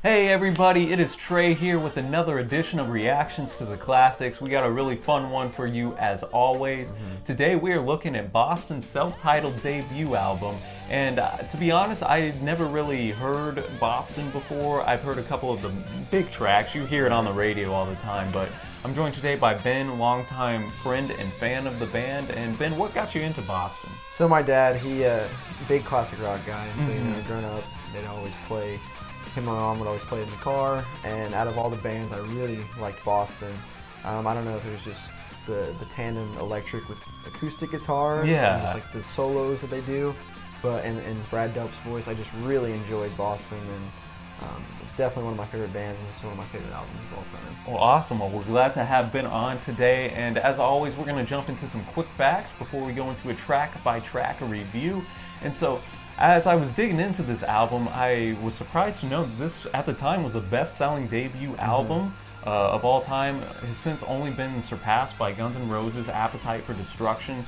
Hey everybody, it is Trey here with another edition of Reactions to the Classics. We got a really fun one for you as always. Today we are looking at Boston's self-titled debut album. And to be honest, I had never really heard Boston before. I've heard a couple of the big tracks. You hear it on the radio all the time. But I'm joined today by Ben, longtime friend and fan of the band. And Ben, what got you into Boston? So my dad, he big classic rock guy. And so, you know, growing up, they'd always play. Him and my mom would always play in the car, and out of all the bands, I really liked Boston. I don't know if it was just the tandem electric with acoustic guitars, and just like the solos that they do, but and Brad Delp's voice, I just really enjoyed Boston, and definitely one of my favorite bands, and this is one of my favorite albums of all time. Well, awesome. Well, we're glad to have Ben on today, and as always, we're going to jump into some quick facts before we go into a track-by-track review. And so, as I was digging into this album, I was surprised to know that this, at the time, was the best-selling debut album of all time. It has since only been surpassed by Guns N' Roses' Appetite for Destruction.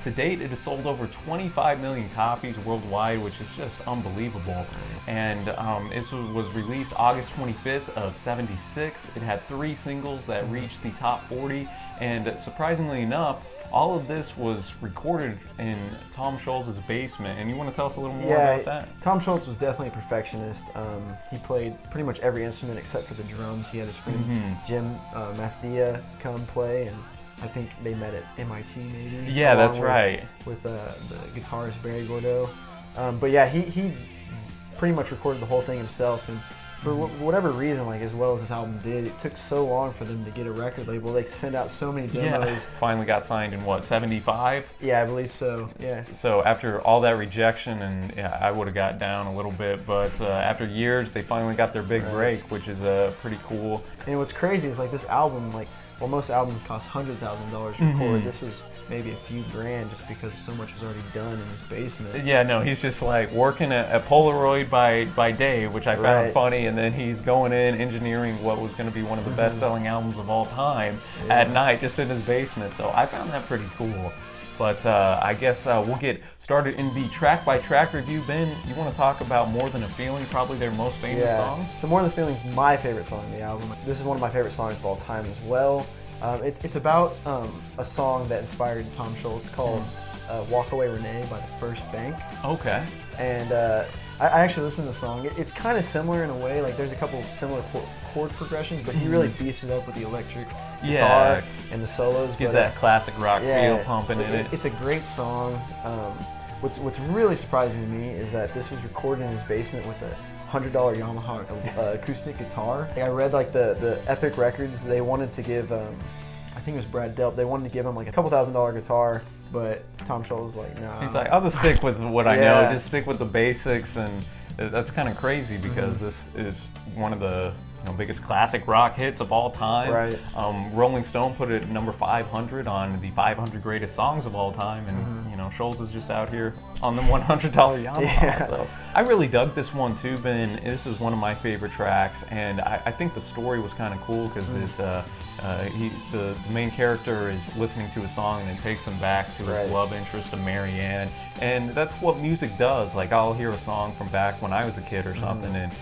To date, it has sold over 25 million copies worldwide, which is just unbelievable. And it was released August 25th of '76. It had 3 singles that reached the top 40, and surprisingly enough, all of this was recorded in Tom Scholz's basement, and you want to tell us a little more about that? Tom Scholz was definitely a perfectionist. He played pretty much every instrument except for the drums. He had his friend Jim Masdia come play, and I think they met at MIT maybe. Yeah, that's right. With the guitarist Barry Gordeau. But yeah, he pretty much recorded the whole thing himself, and for whatever reason, like as well as this album did, it took so long for them to get a record label. They sent out so many demos. Yeah, finally got signed in what, '75? Yeah, I believe so. Yeah. So after all that rejection, and yeah, I would have got down a little bit, but after years, they finally got their big break, which is pretty cool. And what's crazy is like this album, like well, most albums cost $100,000 to record. This was maybe a few grand just because so much was already done in his basement. Yeah, no, he's just like working at Polaroid by day, which I found funny, and then he's going in engineering what was going to be one of the best-selling albums of all time at night just in his basement. So I found that pretty cool. But I guess we'll get started in the track-by-track review. Ben, you want to talk about More Than a Feeling, probably their most famous song? So More Than a Feeling is my favorite song on the album. This is one of my favorite songs of all time as well. It's about a song that inspired Tom Scholz called Walk Away Renee by the First Bank. Okay. And I actually listened to the song. It's kind of similar in a way. Like there's a couple of similar chord progressions, but he really beefs it up with the electric guitar and the solos. Gives that classic rock feel pumping in it. It's a great song. What's really surprising to me is that this was recorded in his basement with a $100 Yamaha acoustic guitar. I read like the Epic Records, they wanted to give, I think it was Brad Delp, they wanted to give him like a couple $1,000 guitar, but Tom Scholz was like, nah. He's like, I'll just stick with what I know, just stick with the basics, and that's kind of crazy because this is one of the biggest classic rock hits of all time. Right. Rolling Stone put it number 500 on the 500 greatest songs of all time, and Scholz is just out here on the $100 Yamaha. So I really dug this one too, Ben. This is one of my favorite tracks, and I think the story was kind of cool because it's the main character is listening to a song and it takes him back to his love interest of Mary Ann, and that's what music does. Like I'll hear a song from back when I was a kid or something, and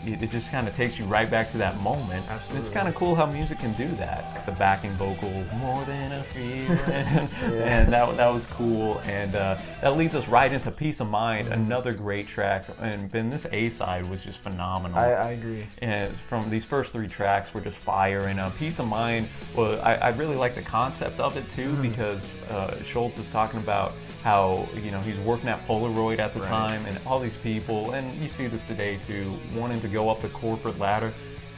it just kind of takes you right back to that moment. Absolutely. And it's kind of cool how music can do that. The backing vocal, more than a feeling, and that was cool. And that leads us right into Peace of Mind, another great track. And Ben, this A-side was just phenomenal. I agree. And from these first 3 tracks were just fire. And Peace of Mind, well, I really like the concept of it too, because Scholz is talking about how he's working at Polaroid at the time, and all these people, and you see this today too, wanting to go up the corporate ladder.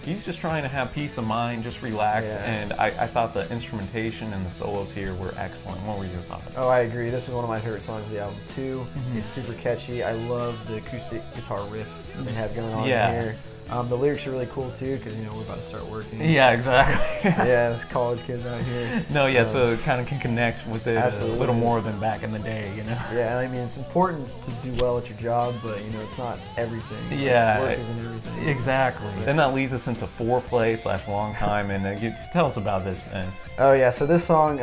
He's just trying to have peace of mind, just relax, and I thought the instrumentation and the solos here were excellent. What were your thoughts? Oh, I agree. This is one of my favorite songs of the album too. It's super catchy. I love the acoustic guitar riff they have going on here. The lyrics are really cool too, because we're about to start working. Yeah, exactly. Yeah, there's college kids out here. No, yeah, so it kind of can connect with it a little more than back in the day, Yeah, I mean, it's important to do well at your job, but it's not everything. Yeah, work isn't everything. Exactly. Then that leads us into Foreplay / Long Time, and tell us about this, man. Oh yeah, so this song,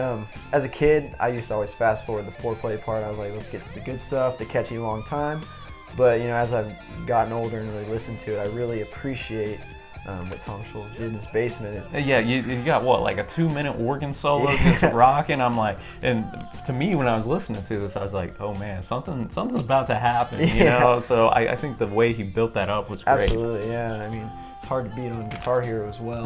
as a kid, I used to always fast forward the foreplay part. I was like, let's get to the good stuff, the catchy Long Time. But as I've gotten older and really listened to it, I really appreciate what Tom Scholz did in his basement. Yeah, you got what, like a 2-minute organ solo just rocking. I'm like, and to me when I was listening to this, I was like, oh man, something's about to happen, you know? So I think the way he built that up was great. Absolutely, yeah. I mean, it's hard to beat on Guitar Hero as well.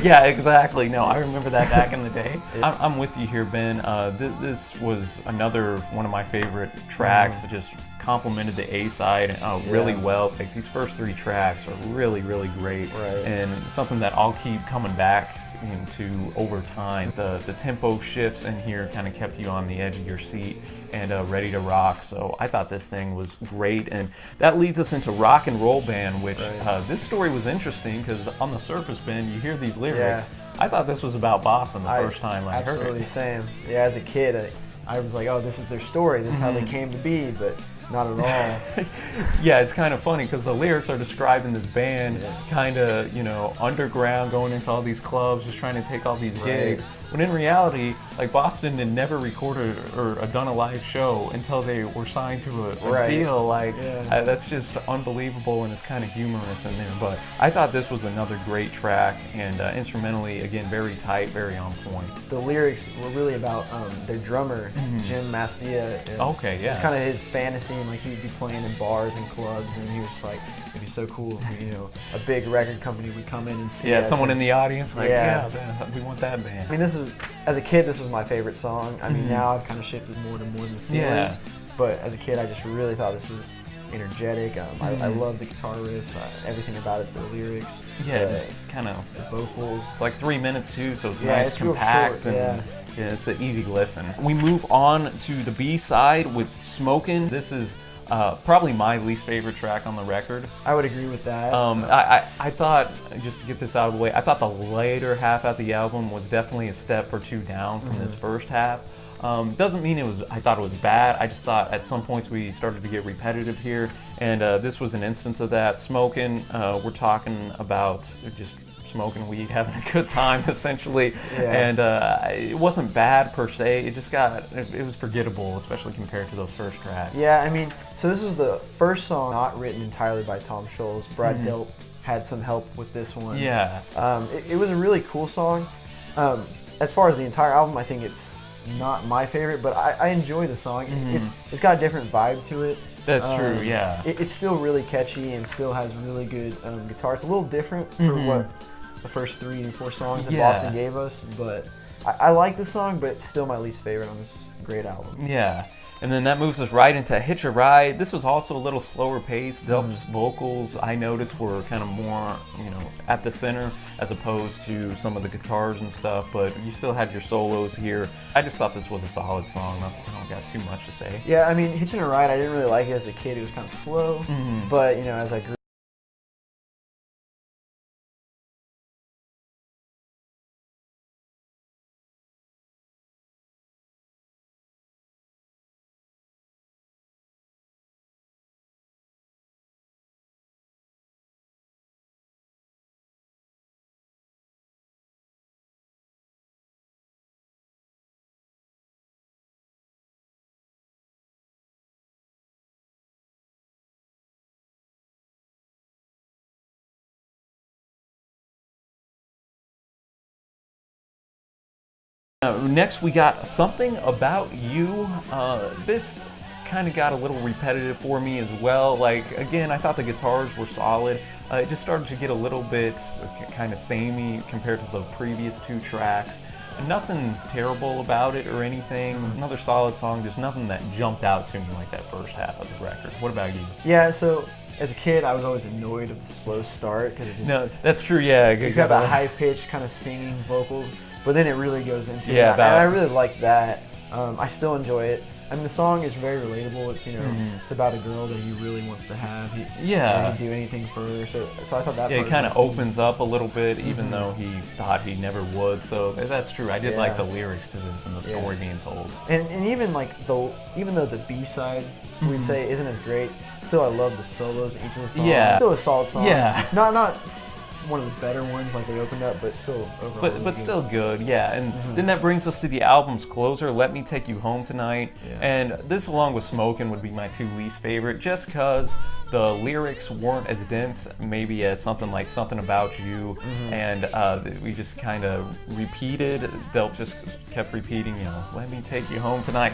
Yeah, exactly. No, I remember that back in the day. I'm with you here, Ben. This was another one of my favorite tracks. Just complemented the A side really well. Like these first 3 tracks are really, really great, and something that I'll keep coming back into over time. The tempo shifts in here kind of kept you on the edge of your seat and ready to rock. So I thought this thing was great, and that leads us into Rock and Roll Band, which this story was interesting because on the surface, Ben, you hear these lyrics. I thought this was about Boston the first time I heard it. Absolutely, same. Yeah, as a kid, I was like, oh, this is their story. This is how they came to be, but not at all. Yeah, it's kind of funny because the lyrics are describing this band kind of, underground, going into all these clubs, just trying to take all these gigs. When in reality, like Boston had never recorded or done a live show until they were signed to a deal. Like that's just unbelievable, and it's kind of humorous in there. But I thought this was another great track, and instrumentally, again, very tight, very on point. The lyrics were really about their drummer, Jim Mastia. It's kind of his fantasy, and like he'd be playing in bars and clubs, and he was like, it'd be so cool if a big record company would come in and see us. Someone in the audience, like, man, we want that band. I mean, as a kid, this was my favorite song. I mean, now I've kind of shifted more than the feeling. But as a kid, I just really thought this was energetic. I love the guitar riffs, everything about it, the lyrics. Just kind of the vocals. It's like 3 minutes too, so it's nice, it's compact, real short, and it's an easy listen. We move on to the B side with "SMOKIN." This is probably my least favorite track on the record. I would agree with that. I thought, just to get this out of the way, I thought the later half of the album was definitely a step or 2 down from this first half. Doesn't mean I thought it was bad. I just thought at some points we started to get repetitive here, and this was an instance of that. "SMOKIN," we're talking about just smoking weed, having a good time, essentially. And it wasn't bad per se. It just it was forgettable, especially compared to those first tracks. Yeah, I mean, so this was the first song not written entirely by Tom Scholz. Brad Delp had some help with this one. It was a really cool song. As far as the entire album, I think it's not my favorite, but I enjoy the song. It's got a different vibe to it. That's true, yeah. It's still really catchy and still has really good guitar. It's a little different for what the first 3 and 4 songs that Boston gave us, but I like the song, but it's still my least favorite on this great album. Yeah. And then that moves us right into "Hitch a Ride." This was also a little slower paced. Delp's vocals, I noticed, were kind of more, at the center as opposed to some of the guitars and stuff, but you still had your solos here. I just thought this was a solid song. I don't got too much to say. Yeah, I mean, "Hitching a Ride," I didn't really like it as a kid. It was kind of slow, but, as I grew Next, we got "Something About You." This kind of got a little repetitive for me as well. Like, again, I thought the guitars were solid. It just started to get a little bit kind of samey compared to the previous 2 tracks. Nothing terrible about it or anything. Another solid song, just nothing that jumped out to me like that first half of the record. What about you? Yeah, so as a kid, I was always annoyed with the slow start because it just... No, that's true, yeah. It's got that high-pitched kind of singing vocals, but then it really goes into it. And I really like that. I still enjoy it. I mean, the song is very relatable. It's it's about a girl that he really wants to have. He'd do anything for her. So I thought that. Yeah, it kind of opens up a little bit, even though he thought he never would. So that's true. I did like the lyrics to this and the story being told. And even like even though the B side we'd say isn't as great, still I love the solos in each of the songs. Yeah, still a solid song. Yeah, one of the better ones, like they opened up, but still overall. But still good, yeah. And then that brings us to the album's closer, Let Me Take You Home Tonight. Yeah. And this, along with Smokin', would be my two least favorite, just because the lyrics weren't as dense, maybe as something like Something About You, and we just kind of repeated. They'll just kept repeating, you know, let me take you home tonight,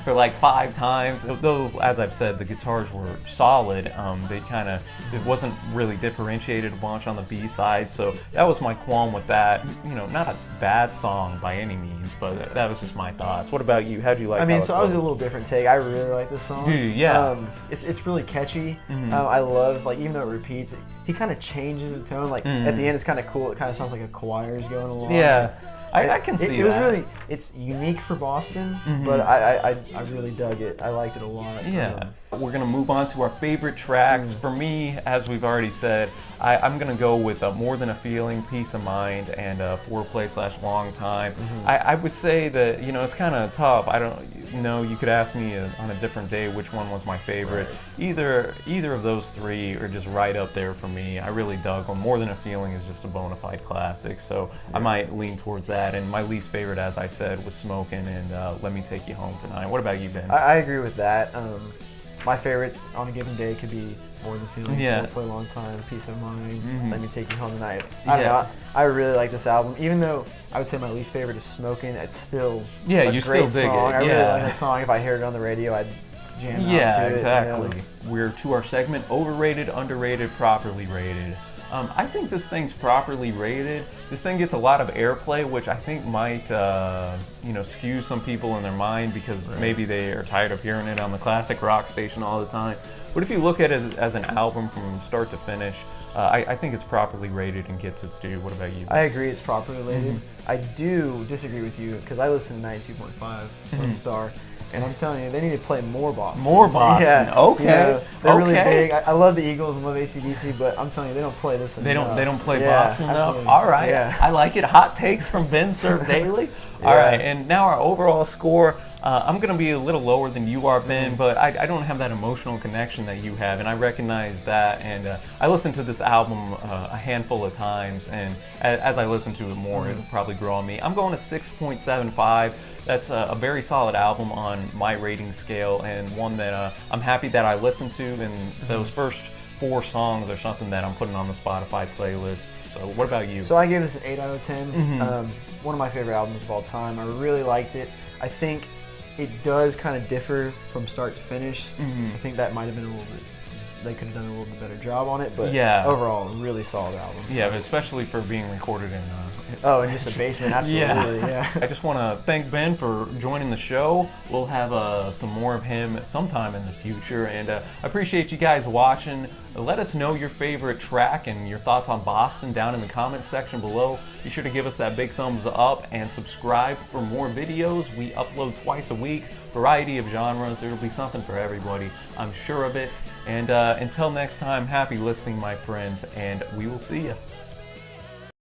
for like 5 times. Though, as I've said, the guitars were solid. They kind of, it wasn't really differentiated a bunch on the B-side, so that was my qualm with that. You know, not a bad song by any means, but that was just my thoughts. What about you? How'd you like? I mean, so I was a little different take. I really like this song. Dude, yeah. It's really catchy. I love, like, even though it repeats, he kind of changes the tone. Like at the end, it's kind of cool. It kind of sounds like a choir's going along. Yeah. I can see it. It was really, it's unique for Boston, but I really dug it. I liked it a lot. Yeah. We're going to move on to our favorite tracks. For me, as we've already said, I'm going to go with More Than a Feeling, Peace of Mind, and Foreplay / Long Time. I would say that, you know, it's kind of tough. I don't know, you could ask me on a different day which one was my favorite. Either of those three are just right up there for me. I really dug them. More Than a Feeling is just a bona fide classic, so I might lean towards that. And my least favorite, as I said, was Smokin' and Let Me Take You Home Tonight. What about you, Ben? I agree with that. My favorite on a given day could be More Than a Feeling, Foreplay, Long Time, Peace of Mind, Let Me Take You Home Tonight. I don't know, I really like this album. Even though I would say my least favorite is Smokin', it's still a great still dig song. it. I really like that song. If I heard it on the radio, I'd jam out to it. Yeah, exactly. You know? We're to our segment, overrated, underrated, properly rated. I think this thing's properly rated. This thing gets a lot of airplay, which I think might, you know, skew some people in their mind because maybe they are tired of hearing it on the classic rock station all the time. But if you look at it as an album from start to finish, I think it's properly rated and gets its due. What about you? I agree it's properly rated. I do disagree with you because I listen to 92.5 from Star. And I'm telling you, they need to play more Boston. More Boston. Yeah. Okay. You know, they're really big. I love the Eagles and love AC/DC, but I'm telling you, they don't play this enough. They don't play Boston enough. Absolutely. All right. Yeah. I like it. Hot takes from Ben served daily. All right. And now our overall score. I'm going to be a little lower than you are, Ben, but I don't have that emotional connection that you have, and I recognize that. And I listened to this album a handful of times, and as I listen to it more, it'll probably grow on me. I'm going to 6.75. That's a very solid album on my rating scale, and one that I'm happy that I listened to, and those first 4 songs are something that I'm putting on the Spotify playlist. So what about you? So I gave this an 8 out of 10. One of my favorite albums of all time. I really liked it. I think it does kind of differ from start to finish. I think that might have been a little bit, they could have done a little bit better job on it, but overall, really solid album. Yeah, but especially for being recorded in in just a basement, absolutely. Yeah. I just want to thank Ben for joining the show. We'll have some more of him sometime in the future, and I appreciate you guys watching. Let us know your favorite track and your thoughts on Boston down in the comment section below. Be sure to give us that big thumbs up and subscribe for more videos. We upload twice a week, variety of genres. There will be something for everybody, I'm sure of it. And until next time, happy listening, my friends, and we will see you.